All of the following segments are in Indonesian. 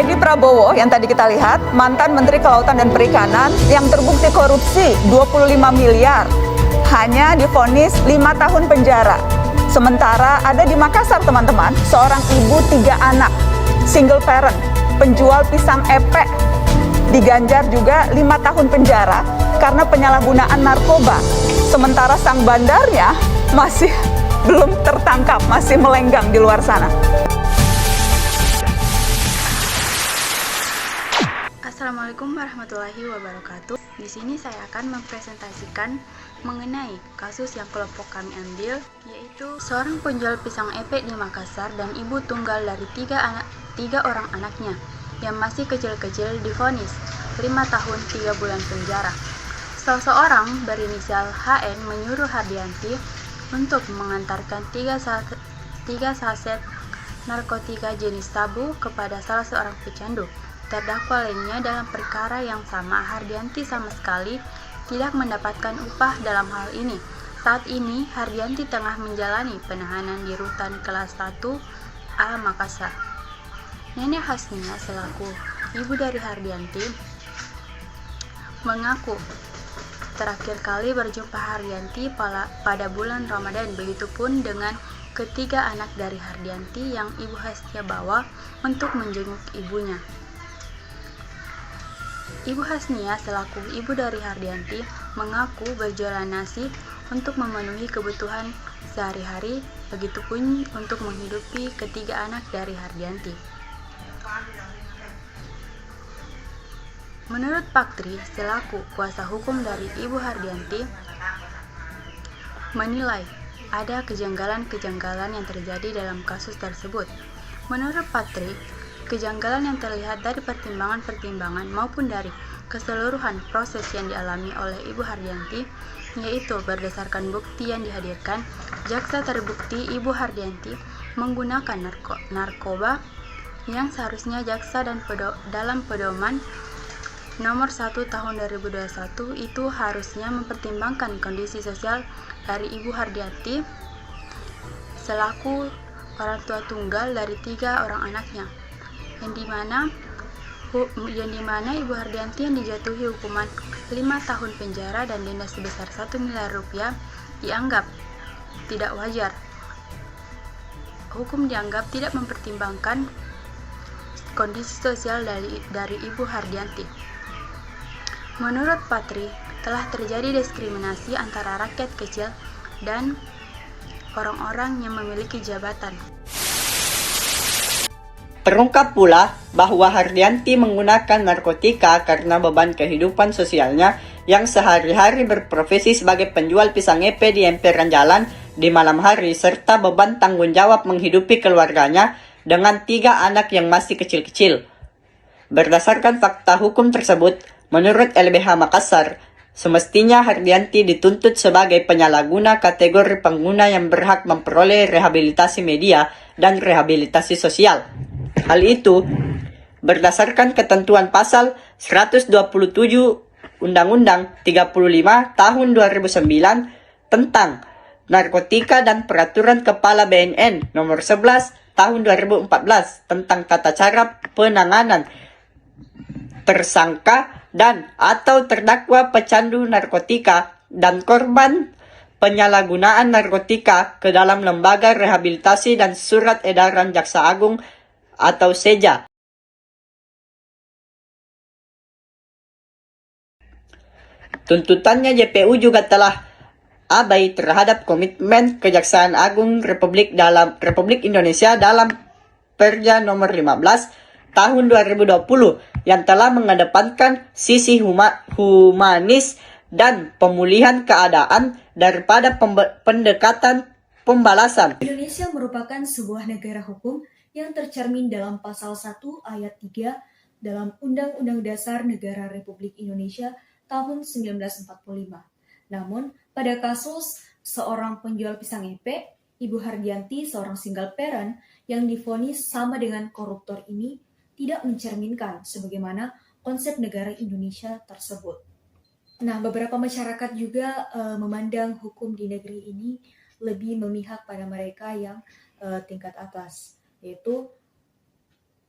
Edi Prabowo yang tadi kita lihat, mantan Menteri Kelautan dan Perikanan yang terbukti korupsi 25 miliar, hanya divonis 5 tahun penjara. Sementara ada di Makassar teman-teman, seorang ibu 3 anak, single parent, penjual pisang epek, diganjar juga 5 tahun penjara karena penyalahgunaan narkoba. Sementara sang bandarnya masih belum tertangkap, masih melenggang di luar sana. Assalamualaikum warahmatullahi wabarakatuh. Di sini saya akan mempresentasikan mengenai kasus yang kelompok kami ambil, yaitu seorang penjual pisang epek di Makassar dan ibu tunggal dari tiga orang anaknya yang masih kecil-kecil divonis 5 tahun 3 bulan penjara. Seseorang berinisial HN menyuruh Hardianti untuk mengantarkan 3 saset narkotika jenis sabu kepada salah seorang pecandu. Terdakwa lainnya dalam perkara yang sama, Hardianti sama sekali tidak mendapatkan upah dalam hal ini. Saat ini, Hardianti tengah menjalani penahanan di Rutan Kelas 1A Makassar. Nenek Hasnia selaku ibu dari Hardianti mengaku terakhir kali berjumpa Hardianti pada bulan Ramadan. Begitupun dengan ketiga anak dari Hardianti yang Ibu Hasnia bawa untuk menjenguk ibunya. Ibu Hasnia selaku ibu dari Hardianti mengaku berjualan nasi untuk memenuhi kebutuhan sehari-hari, begitupun untuk menghidupi ketiga anak dari Hardianti. Menurut Pak Tri selaku kuasa hukum dari Ibu Hardianti menilai ada kejanggalan-kejanggalan yang terjadi dalam kasus tersebut. Menurut Pak Tri, kejanggalan yang terlihat dari pertimbangan-pertimbangan maupun dari keseluruhan proses yang dialami oleh Ibu Hardianti, yaitu berdasarkan bukti yang dihadirkan, jaksa terbukti Ibu Hardianti menggunakan narkoba yang seharusnya jaksa dan dalam pedoman nomor 1 tahun 2021 itu harusnya mempertimbangkan kondisi sosial dari Ibu Hardianti selaku orang tua tunggal dari 3 orang anaknya, yang dimana Ibu Hardianti yang dijatuhi hukuman 5 tahun penjara dan denda sebesar 1 miliar rupiah dianggap tidak wajar. Hukum dianggap tidak mempertimbangkan kondisi sosial dari Ibu Hardianti. Menurut Patri, telah terjadi diskriminasi antara rakyat kecil dan orang-orang yang memiliki jabatan. Terungkap pula bahwa Hardianti menggunakan narkotika karena beban kehidupan sosialnya yang sehari-hari berprofesi sebagai penjual pisang epe di emperan jalan di malam hari, serta beban tanggung jawab menghidupi keluarganya dengan 3 anak yang masih kecil-kecil. Berdasarkan fakta hukum tersebut, menurut LBH Makassar, semestinya Hardianti dituntut sebagai penyalahguna kategori pengguna yang berhak memperoleh rehabilitasi media dan rehabilitasi sosial. Hal itu berdasarkan ketentuan pasal 127 Undang-Undang 35 tahun 2009 tentang narkotika dan Peraturan Kepala BNN nomor 11 tahun 2014 tentang tata cara penanganan tersangka dan atau terdakwa pecandu narkotika dan korban penyalahgunaan narkotika ke dalam lembaga rehabilitasi dan surat edaran Jaksa Agung atau SEJA. Tuntutannya JPU juga telah abai terhadap komitmen Kejaksaan Agung Republik Indonesia dalam Perja nomor 15 tahun 2020 yang telah mengedepankan sisi humanis dan pemulihan keadaan daripada pendekatan pembalasan. Indonesia merupakan sebuah negara hukum yang tercermin dalam pasal 1 ayat 3 dalam Undang-Undang Dasar Negara Republik Indonesia tahun 1945. Namun, pada kasus seorang penjual pisang epek, Ibu Hardianti, seorang single parent yang divonis sama dengan koruptor ini, tidak mencerminkan sebagaimana konsep negara Indonesia tersebut. Nah, beberapa masyarakat juga memandang hukum di negeri ini lebih memihak pada mereka yang tingkat atas, yaitu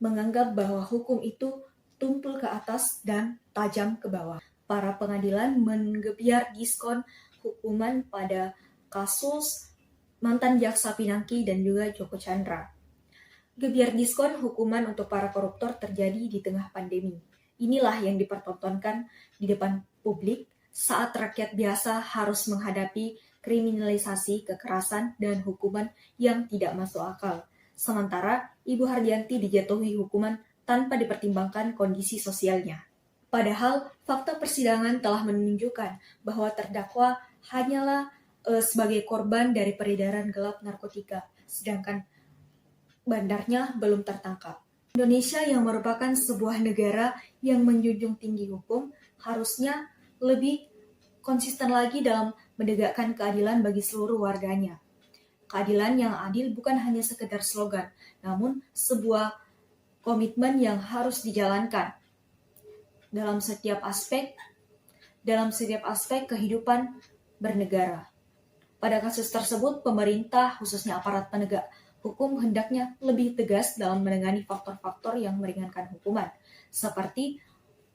menganggap bahwa hukum itu tumpul ke atas dan tajam ke bawah. Para pengadilan menggebyar diskon hukuman pada kasus mantan Jaksa Pinangki dan juga Joko Chandra. Gebyar diskon hukuman untuk para koruptor terjadi di tengah pandemi. Inilah yang dipertontonkan di depan publik saat rakyat biasa harus menghadapi kriminalisasi kekerasan dan hukuman yang tidak masuk akal. Sementara Ibu Hardianti dijatuhi hukuman tanpa dipertimbangkan kondisi sosialnya. Padahal fakta persidangan telah menunjukkan bahwa terdakwa hanyalah sebagai korban dari peredaran gelap narkotika, sedangkan bandarnya belum tertangkap. Indonesia yang merupakan sebuah negara yang menjunjung tinggi hukum harusnya lebih konsisten lagi dalam menegakkan keadilan bagi seluruh warganya. Keadilan yang adil bukan hanya sekedar slogan, namun sebuah komitmen yang harus dijalankan dalam setiap aspek kehidupan bernegara. Pada kasus tersebut, pemerintah, khususnya aparat penegak hukum, hendaknya lebih tegas dalam menangani faktor-faktor yang meringankan hukuman, seperti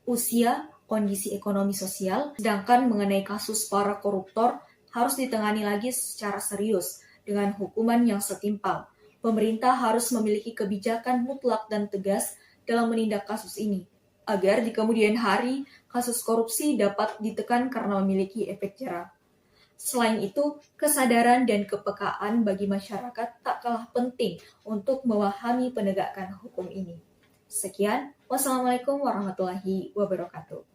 usia, kondisi ekonomi sosial, sedangkan mengenai kasus para koruptor harus ditangani lagi secara serius dengan hukuman yang setimpal. Pemerintah harus memiliki kebijakan mutlak dan tegas dalam menindak kasus ini, agar di kemudian hari kasus korupsi dapat ditekan karena memiliki efek jera. Selain itu, kesadaran dan kepekaan bagi masyarakat tak kalah penting untuk memahami penegakan hukum ini. Sekian, wassalamualaikum warahmatullahi wabarakatuh.